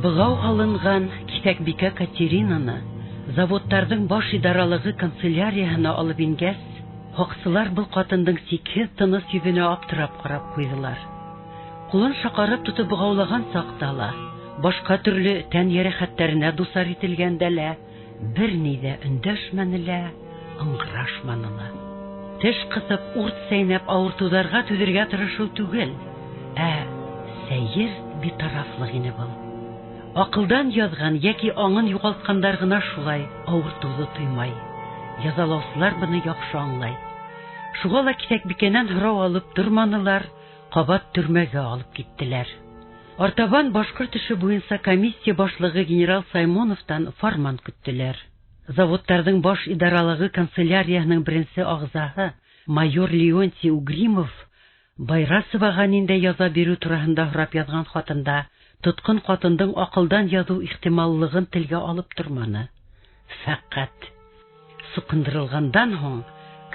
Быгау алынган Кисәкбикә Катеринаны заводтардың баш идаралыгы канцелярияһына алып ингәс, хаксылар был катындың сикһез тыныс йөзенә аптырап карап куйдылар. Кулын шакарып тотып быгаулаган сактала, башка төрле тән ярәхәтләренә дусар ителгәндәлә, берни дә өндәшмәнеләр, ыңгырашманылар. Теш кысып урт сәйнәп авыртуларга түзәргә тырышу түгел, сәер битарафлык ине был. Акылдан язган яки аңын югалткандар гына шулай авыртулы тоймай. Язалаусылар буны яхшы аңлай. Шуга ла Кисәкбикәнән һорау алып торманылар, кабат төрмәгә алып киттеләр. Артабан башкорт эше буенча комиссия башлыгы генерал Саймоновтан фарман көттеләр. Заводтардың баш идаралыгы канцелярияның беренче агзаһы майор Леонтий Угримов Байрасовага нинди яза бирү турасында һорап язган хатында тоткын катындың акылдан язу ихтималлыгын телгә алып торманы. Фәкать сукындырылгандан һоң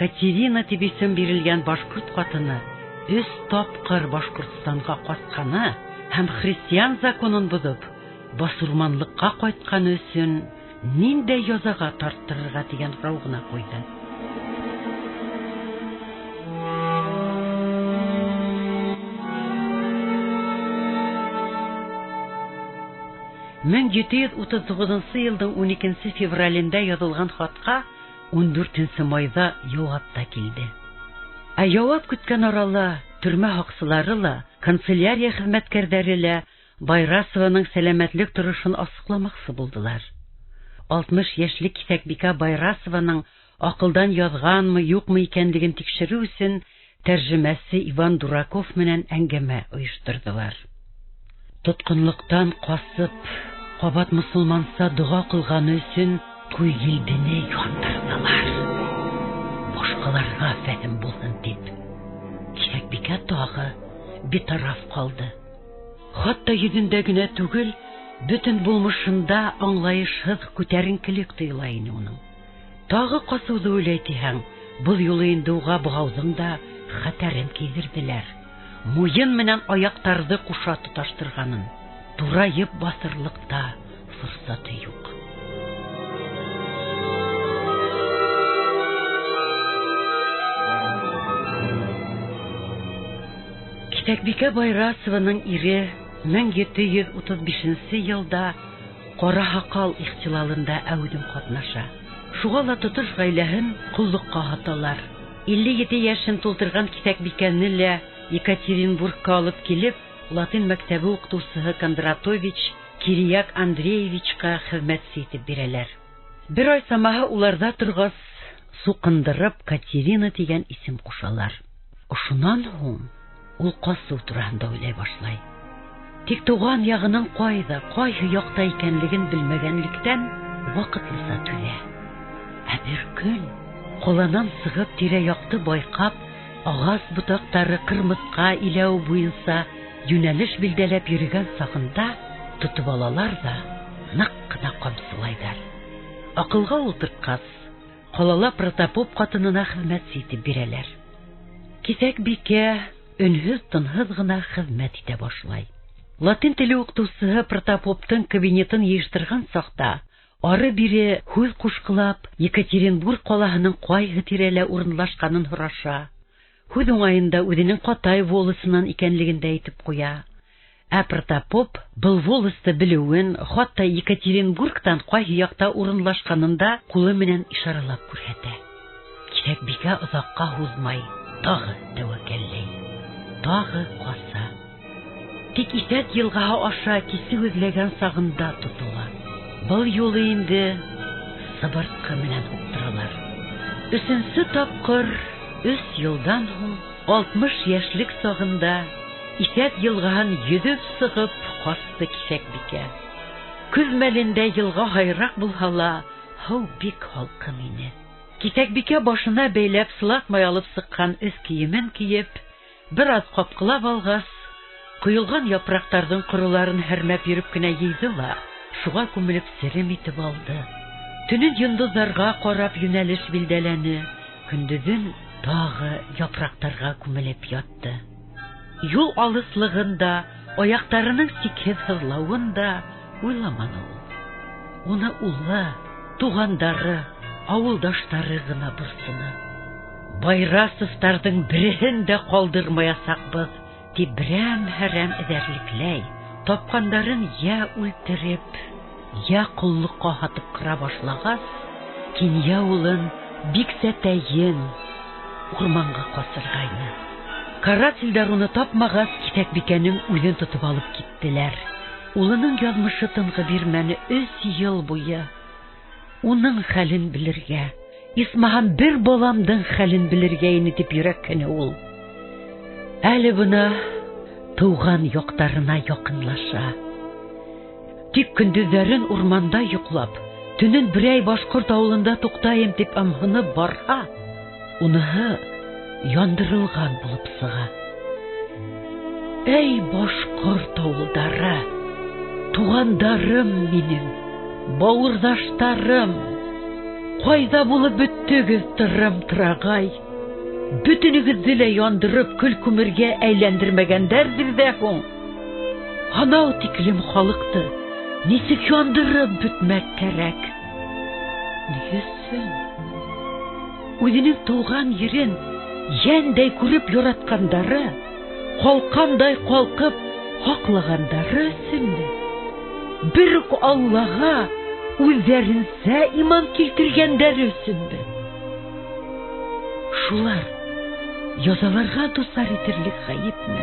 Катерина дип исем бирелгән башкорт катыны өс тапкыр Башкортстанга кайтканы һәм христиан законын бозып, басурманлыкка кайтканы өчен нинди язага тарттырырга дигән сорау гына куйды. 1739 елның 12 февралендә язылган хатка 14 майда җавап та килде. Җавап көткән арала төрмә хаксылары ла, канцелярия хезмәткәрләре ла Байрасованың сәламәтлек торышын асыкламакчы булдылар. 60 яшьлек Кисәкбикә Байрасованың акылдан язганмы, юкмы икәнлеген тикшерү өчен тәрҗемәсе Иван Дураков менән әңгәмә оештырдылар. Тоткынлыктан касып, кабат мусулманса дуга кылганы өчен Туйгилдене яндырдылар. Башкаларга фәһим булсын дип. Кисәкбикә тагы битараф калды. Хатта йөзендә генә түгел, бөтен булмышында аңлаешсыз күтәренкелек тоела иде уның. Тагы касуды уйлый дисәң, бу юлы инде уга бугаудың да хәтерен кидерделәр. Муен менән аяктарды куша тоташтырганын, турайып басырлыкта фырсаты юк. Кисәкбикә Байрасованың ире 1735 елда Кара Хакал ихтилалында әүдем катнаша. Шуга ла тотыш гаиләһен куллыкка һаталар. 57 яшен тултырган Кисәкбикәне лә Екатеринбургка алып килеп, латин мәктәбе укытучысы Кондратович Кирияк Андреевичка хезмәт итеп бирәләр. Бер ай самаһы уларда торгас, сукындырып Катерина дигән исем кушалар. Шуннан һуң ул касу турында уйлай башлай. Тик туган ягының кайда, кайсы якта икәнлеген белмәгәнлектән вакытлыса түзә. Бер көн куланан сыгып тирә-якты байкап, агас ботактары кырмыска иләү буенча юнәлеш билдәләп йөргән сагында тотып алалар да нык кына камсылайлар. Акылга утырткас, калала Протопоп катынына хезмәт итеп бирәләр. Кисәкбикә өнһез-тынһыз гына хезмәт итә башлай. Латин теле укытучысы Протопоптың кабинетын җыештырган сакта, ары-бире хүз кушкылап, Екатеринбург калаһының кайгы тирәлә урынлашканын һораша. Хүз уңаенда үзенең Катай волосыннан икәнлеген дә әйтеп куя. Протопоп был волосты белүен, хатта Екатеринбургтан кайгы якта урынлашканында кулы менән ишаралап күрсәтә. Кисәкбикә озакка һузмай, тагы тәвәккәлләй, тагы каса. Тик Исәк елгаһы аша кисеп эзләгән сагында тотыла. Был юлы инде сыбырткы менән уктыралар. Өченче тапкыр 3 елдан һуң 60 яшьлек сагында Исәк елгаһын йөзеп сыгып касты Кисәкбикә. Күз мәлендә елга хайрак булса ла, һау бик халкым ине. Кисәкбикә башына бәйләп сылатмай алып сыккан өс киемен киеп, бераз капкылап алгас, куелган япрактарның корыларын хәрмәп йөреп кенә йыйды ла, шуга күмелеп серем итеп алды. Төнен йондызларга карап юнәлеш билдәләне, көндезен тагы япрактарга күмелеп ятты. Юл алыслыгында, аяктарының сикһез хызлавында Уйламаны ул. Уны улы, тугандары, авылдаштары гына борсыны. Байрасовтардың берен дә калдырмаясакбыз, дип берәм-хәрәм эзәрлекләй, тапкандарын я үлтереп, я куллыкка хатып кыра башлагас, Кинья улын бик сәтәйен урманга касыргайны. Карателдәр уны тапмагас, Кисәкбикәнең үлен тотып алып киттеләр. Улының язмышы тынғы бирмәне 3 ел буе. Уның хәлен белергә, исмаһам бер баламдың хәлен белергә ине дип йөрәккәне ул. Әле бына туган яктарына якынлаша. Тик көндезләрен урманда йоклап, төнен берәй башкорт авылында туктаем дип ымһынып барһа, уныһы яндырылган булып сыга. Эй башкорт авылдары, тугандарым минем, бавырдаштарым, кайда булып бөттегез тырым-тырагай? Бөтенегезне дә яндырып көл-күмергә әйләндермәгәндәрдер дә һуң. Анау тиклем халыкты нисек яндырып бөтмәк кәрәк? Ни өчен? Үзенең туган йөрен яндәй күреп яраткандары, калкандай калкып хаклагандары өченме? Бер Аллага үзләренсә иман килтергәндәре өченме? Шулар язаларга дустар итерлек гаепме?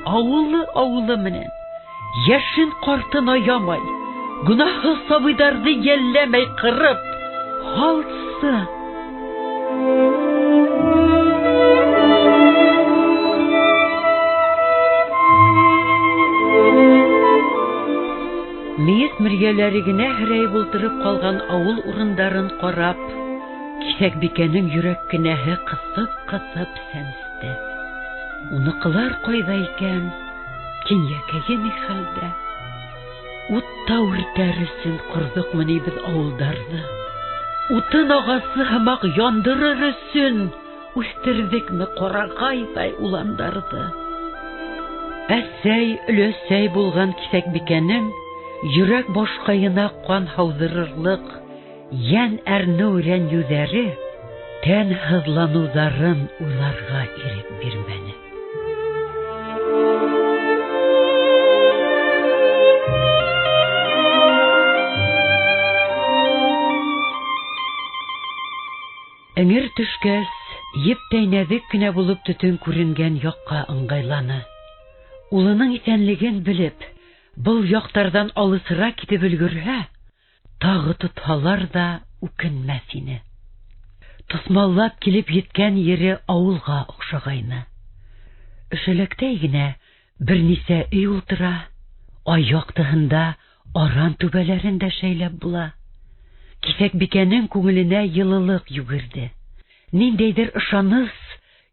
Авылы менән яшен картын аямай, гөнаһы сабыйдарды йәлләмәй кырып, халсы. Мейес мөргәләре генә һәрәй бултырып калган авыл урындарын карап, Кисәкбикәнең йөрәк кенәһе кысып сәнсте. Уныкылар кайда икән? Киньякәе ни хәлдә? Утта үртәресен кырдыкмы ни без авылдарны? Утын агасы һымак яндырыр өчен үстердекме карагайдай уландарды? Әсәй, өләсәй булган Кисәкбикәнең йөрәк башкаена кан һаудырырлык, ян әрнүрән юзәре тән хызлануҙарын уйларға ирек бирмәне. Эңер төшкәс, ептәй нәҙек кенә булып төтөн күренгән яҡҡа ыңғайланы. Улының икәнлеген белеп, был яҡтарҙан алыҫыраҡ китеп өлгөрһә, тағы тотһалар да үкенмәҫ ине. Тосмаллап килеп еткән ере ауылға оҡшағайны. Өшәләктәй генә бер нисә өй ултыра, ай яҡтыһында аран түбәләрен дә шәйләп була. Кисәкбикәнең күңеленә йылылыҡ йүгерҙе. Ниндәйҙер ышаныс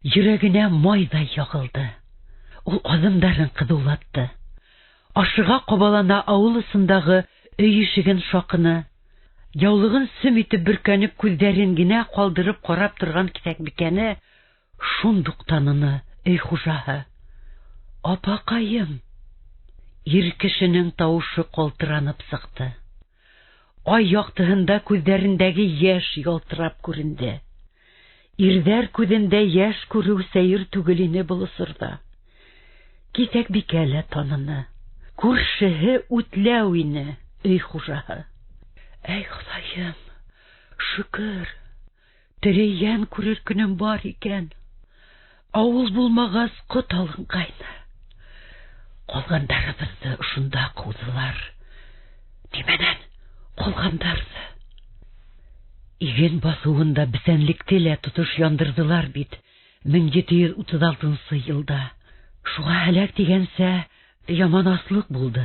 йөрәгенә майҙай яғылды. Ул аҙымдарын ҡыҙыулатты. Ашыға ҡабалана ауыл ысындағы өй ишеген шаҡыны. Яулығын сөм итеп бөркәнеп күҙҙәрен генә ҡалдырып ҡарап торған Кисәкбикәне шундуҡ таныны өй хужаһы. Апаҡайым! Ир кешенең тауышы ҡалтыранып сыҡты. Ай яҡтыһында күҙҙәрендәге йәш ялтырап күренде. Ирҙәр күҙендә йәш күреү сәйер түгел ине был осорҙа. Кисәкбикә лә таныны. Күршеһе Үтләү ине, өй хужаһы. Әй Хоҙайым, шөкөр, тере йән күрер көнөм бар икән. Ауыл булмағас ҡот алынғайны. Ҡалғандарыбыҙҙы шунда ҡыуҙылар. Нимәнән ҡалғандарҙы? Иген баҫыуында бесәнлекте лә тотош яндырҙылар бит 1736 йылда. Шуға һәләк тигәнсә яман аслыҡ булды.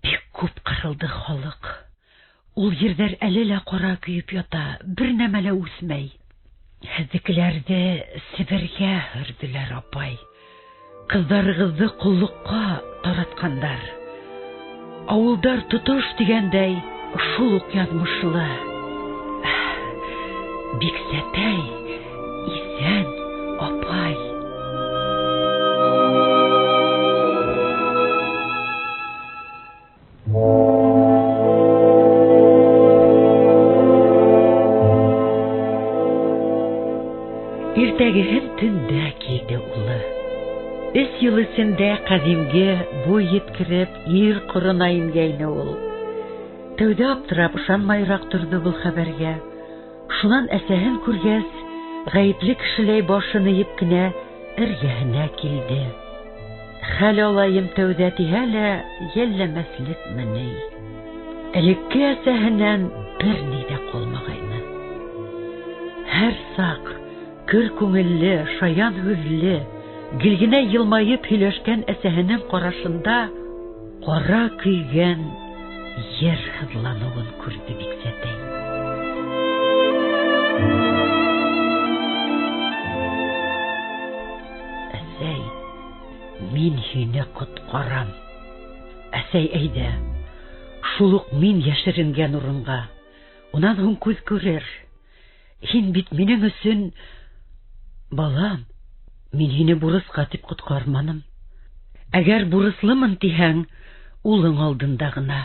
Бик күп ҡырылды халыҡ. Ул ерҙәр әле лә ҡара көйөп ята, бер нәмә лә үҫмәй. Һеҙҙекеләрҙе Себергә һөрҙөләр, апай. Ҡыҙҙарығыҙҙы ҡоллоҡҡа таратҡандар. Ауылдар тотош тигәндәй, шул уҡ яҙмышлы. Бик сәтәй, иҫән, апай. үткән төндә килде улы. 3 ел эчендә кадимге буй еткереп, ир корына ингәйне ул. Тәүдә аптырап ышанмайрак торды был хәбәргә. Шунан әсәһен күргәс, гаепле кешеләй башын иеп кенә эргәһенә килде. Хәл алайым тәүдә тиһә лә, йәлләмәслекме ни? Элекке әсәһенән берни дә калмагайны. Һәр сак көр күңелле, шаян һүзле, гел генә йылмаеп һөйләшкән әсәһенең карашында кара көйгән ер хызлануын күрде Биксәтәй. Әсәй, мин һине коткарам. Әсәй, әйдә, шул ук мин яшеренгән урынга. Унан һуң күз күрер. Һин бит минең өсөн... Балам, мин һине бурыска тип коткарманым. Әгәр бурыслымын тиһәң, улың алдында гына.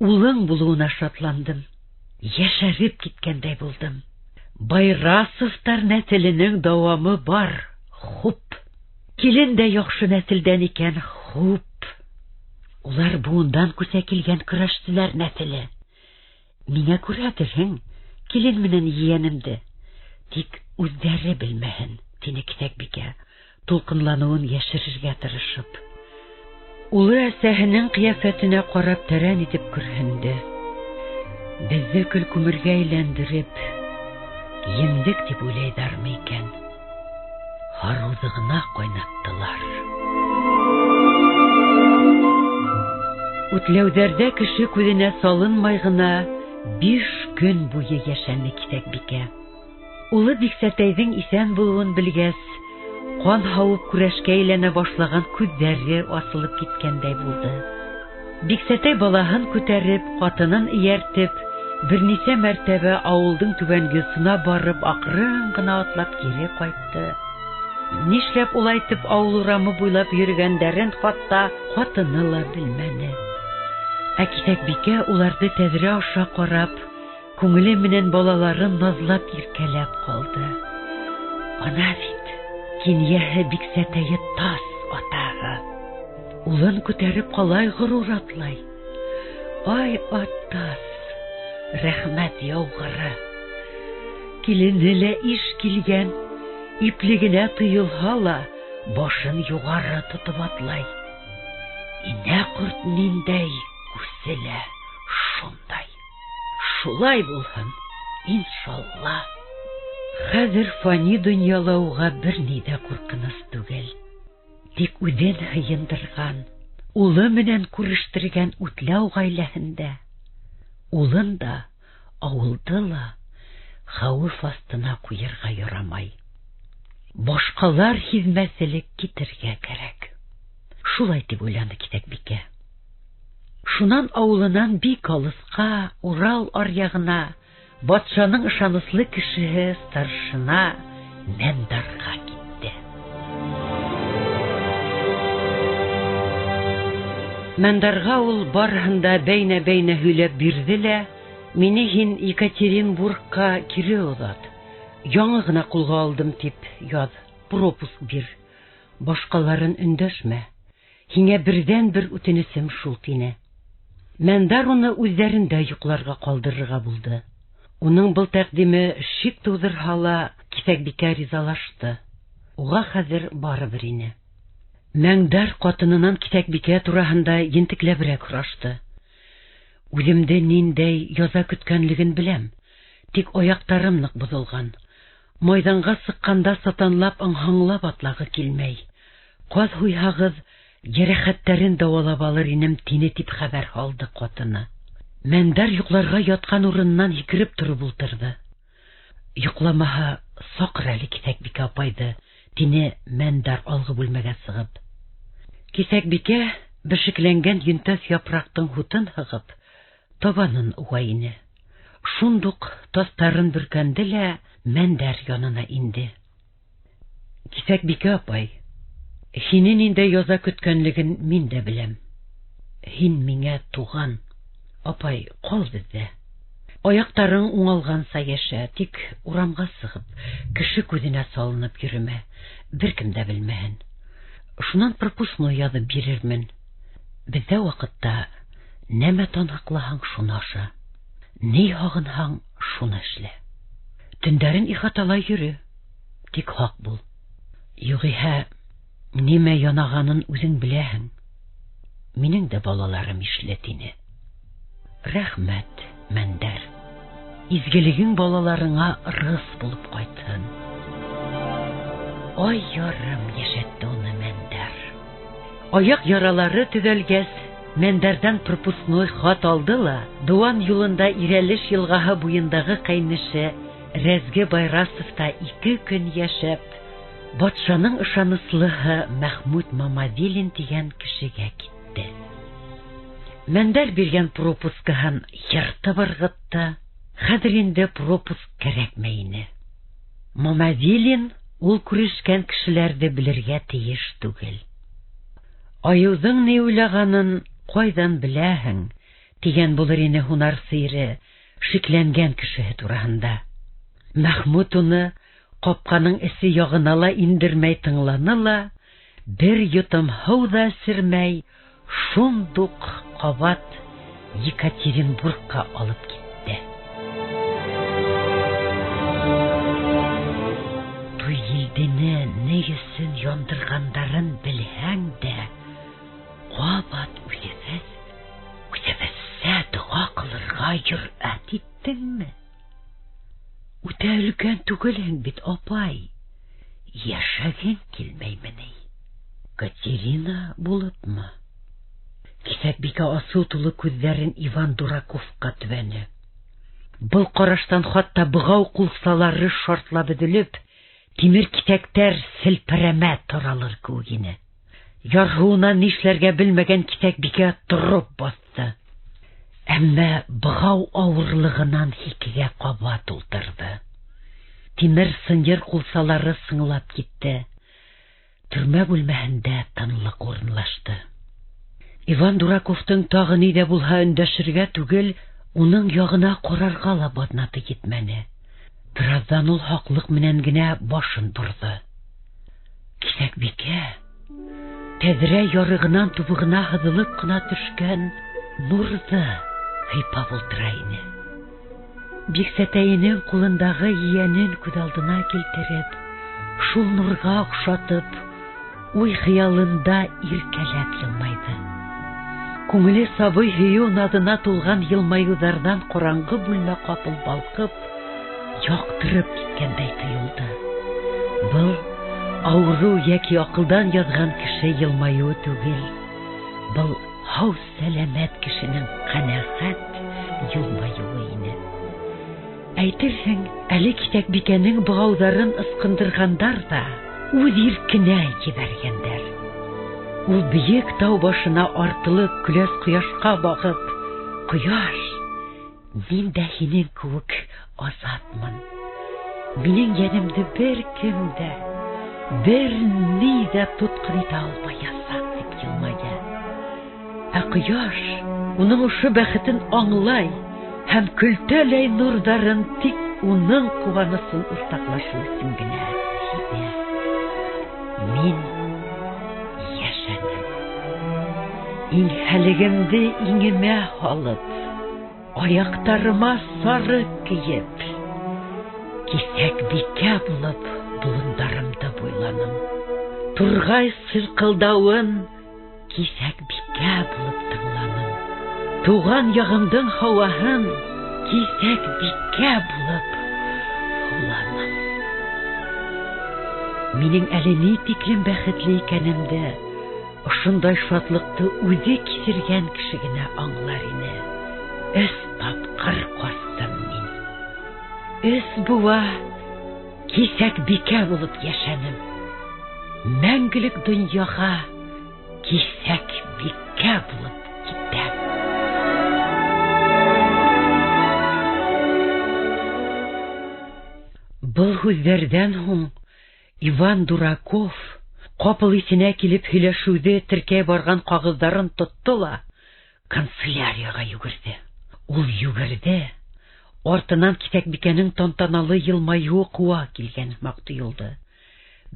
Улың булуына шатландым. Яшәреп киткәндәй булдым. Байрасовтар нәселенең дәвамы бар. Хуп. Килен дә яхшы нәселдән икән. Хуп. Улар буындан күсә килгән көрәшчеләр нәселе. Миңә күрәдерһең, килен менән ейәнемде. Тик үҙҙәре белмәһен, тине Киҫәкбикә, тулҡынланыуын йәшерергә тырышып. Улы әсәһенең ҡиәфәтенә ҡарап тәрән итеп көрһөндө. Беҙҙе көл-күмергә әйләндереп, еңдек тип уйлайҙармы икән? Һарыуҙы ғына ҡайнаттылар. Үтләүҙәрҙә кеше күҙенә салынмай ғына 5 көн буйы йәшәне Киҫәкбикә. Улы Биксәтәйҙең иҫән булыуын белгәс, ҡан һауып күрәшкә әйләнә башлаған күҙҙәре асылып киткәндәй булды. Биксәтәй балаһын күтәреп, ҡатынын эйәртеп, бер нисә мәртәбә ауылдың түбәнге осона барып, аҡрын ғына атлап кире ҡайтты. Нишләп улайтып ауыл урамы буйлап йөрөгәндәрен хатта ҡатыны ла белмәне. Ә Киҫәкбикә уларҙы тәҙрә аша ҡарап, күңеле менән балаларын наҙлап иркәләп ҡалды. Ана бит, кинйәһе Биксәтәйе Тас атаһы. Улын күтәреп ҡалай ғорур атлай. Ай, Тас, рәхмәт яуғыры. Килене лә иш килгән, иплегенә тойолһа ла, башын юғары тотоп атлай. Инә ҡорт ниндәй үселә шундай. Шулай булһын, иншалла. Хәҙер фани донъяла уға бер ни дә ҡурҡыныс түгел. Тик үҙен һыйындырған, улы менән күрештергән үтләү ғаиләһендә. Улын да, ауылды ла хәүеф астына ҡуйырға ярамай. Башҡалар һиҙмәҫелек китергә кәрәк. Шулай тип уйланы Киҫәкбикә. Шунан ауылынан бик алыҫҡа, Урал аръяғына, батшаның ышаныслы кешеһе старшина Мәндарға китте. Мәндарға ул барыһын да бәйнә-бәйнә һөйләп бирҙе лә, мине һин Екатеринбургка кире оҙат. Яңы ғына ҡулға алдым тип яҙ, пропуск бир. Башҡаларын өндәшмә. Һиңә берҙән-бер үтенесем шул, тине. Мәндар уны үҙҙәрендә йоҡларға ҡалдырырға булды. Уның был тәҡдиме шик тыуҙырһа ла, Киҫәкбикә ризалашты. Уға хәҙер барыбер ине. Мәңдар ҡатынынан Киҫәкбикә тураһында ентекләберәк һорашты. Үҙемде ниндәй яза көткәнлеген беләм, тик аяҡтарым ныҡ боҙолған. Майҙанға сыҡҡанда сатанлап ыңһаңлап атлағы килмәй. Ҡаҙ һуйһағыҙ, йәрәхәттәрен дауалап алыр инем, тине тип хәбәр һалды ҡатыны. Мәндар йоҡларға ятҡан урынынан һикереп тороп ултырҙы. Йоҡламаһа, саҡыр әле Киҫәкбикә апайҙы, тине Мәндар алғы бүлмәгә сығып. Киҫәкбикә бешекләнгән йөнтәҫ япраҡтың һутын һығып, табанын уға ине. Шундуҡ тастарын бөркәнде лә Мәндар янына инде. Киҫәкбикә апай, һине ниндәй яза көткәнлеген мин дә беләм. Һин миңә туған. Апай, ҡал беҙҙә. Аяктарың уңалганса яшә, тик урамга сыгып, кеше күзенә салынып йөрмә, беркем дә белмәһен. Шунан пропускной язып бирермен. Бездә вакытта нәмә танһаклаһаң шуны аша, ни һагынһаң шуны эшлә. Төндәрен ихаталай йөрө, тик хак бул. Югыйһә, нимә янаганын үзең беләһең. Минең дә балаларым ишле тине. Рәхмәт, Мәндәр. Изгелегең балаларыңа рыз булып кайтсын. Ай ярым, яшәтте уны Мәндәр. Аяк яралары төзәлгәс, Мәндәрдән пропускной хат алды ла, Дуан юлында Ирәлеш елгаһы буендагы кайнышы Рәзге Байрасовта 2 көн яшәп, батшаның ышаныслыһы Мәхмүд Мамавелин дигән кешегә китте. Мәндәр биргән пропускаһын йыртып ыргытты. Хәзер инде пропуск кәрәкмәй ине. Мамавелин ул күрешкән кешеләрде белергә тиеш түгел. Аюҙың ни уйлаганын кайдан беләһең, тигән булыр ине һунар сыйры шикләнгән кешеһе тураһында. Мәхмүд уны капканың эсе ягына ла индермәй тыңланы ла, бер йотом һыу да сермәй, шундук кабат Екатеринбургка алып китте. Туй елдене ни өсөн яндыргандарын белһәң дә, кабат үзебезсә дуа кылырга җөрьәт иттеңме? Үтә өлкән түгелһең бит, апай. Яшәгең килмәймени? Катерина булыпмы? Кисәк бикә асыл тулы күҙҙәрен Иван Дураковка төбәне. Был караштан хатта бығау ҡулсалары шартлап өҙөлөп, тимер китәктәр селпәрәмә таралыр кеүек ине. Ярһыуынан нишләргә белмәгән китәк бикә тороп баҫты. Әммә бығау ауырлығынан һикегә ҡабат ултырҙы. Тимер сынйыр ҡулсалары сыңлап китте. Төрмә бүлмәһендә тынлыҡ урынлашты. Иван Дураковтың тағы ни дә булһа өндәшергә түгел, уның яғына ҡарарға ла баҙнаты етмәне. Бираздан ул һаҡлыҡ менән генә башын борҙо. Кисәк бикә, тәҙрә ярығынан тубығына һыҙылып ҡына төшкән нурҙы һыйпап ултыра ине. Биксәтәйенең ҡулындағы ейәнен күҙ алдына килтереп, шул нурға оҡшатып, уй хыялында иркәләп йылмайҙы. Күңеле сабый һөйөү наҙына тулған йылмайыуҙарҙан ҡараңғы бүлмә ҡапыл балҡып, яҡтырып киткәндәй тойолдо. Был ауырыу йәки аҡылдан яҙған кеше йылмайыуы түгел. Был һау сәләмәт кешенең ҡәнәғәт йылмайыуы ине. Әйтерһең, әле китәк бикәнең бығауҙарын ысҡындырғандар ҙа үҙ иркенә ебәргәндәр. Ул бейек тау башына артылып көләс ҡояшҡа бағып, ҡояш, мин дә һинең кеүек азатмын. Минең йәнемде бер кем дә, бер ни ҙә тотҡон итә алмаясаҡ, тип йылмая. Ә ҡояш уның ошо бәхетен аңлай һәм көлтәләй нурҙарын тик уның ҡыуанысын уртаҡлашыу өсөн генә һиҙә. Мин Инһәлегемде иңемә һалып, аяҡтарыма сары кейеп, кисәк бикә булып болондарымды буйланым. Турғай сырҡылдауын кисәк бикә булып тыңланым. Туған яғымдың һауаһын кисәк бикә булып һуланым. Минең әле ни тиклем бәхетле икәнемде ошондай шатлыҡты үҙе кисергән кеше генә аңлар ине. 3 тапҡыр ҡастым мин. 3 буа кисәк бикә булып йәшәнем. Мәңгелек донъяға кисәк бикә булып китәм. Был һүҙҙәрҙән һуң Иван Дураков ҡапыл исенә килеп һөйләшеүҙе теркәй барған ҡағыҙҙарын тотто ла канцелярияға йүгерҙе. Ул йүгерҙе, Артынан Китекбикәнең тантаналы елмаюы куа килгән сымак тоелды.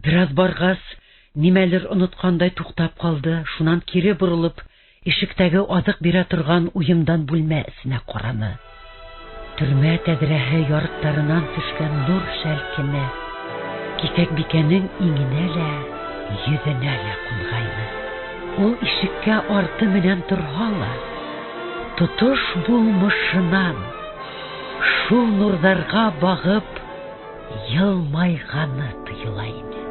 Бераз баргас, нимәлер оныткандай туктап калды, шунан кире борылып, ишектәге азык бирә торган уемдан бүлмә эсенә караны. Төрмә тәҙрәһе ярыктарынан төшкән нур шәлкене Китекбикәнең иңенә лә, йөҙөнә лә кунгайны. Ул ишеккә арты менән торһа ла, тотош булмышынан шул нурҙарға бағып йылмайғаны тойола ине.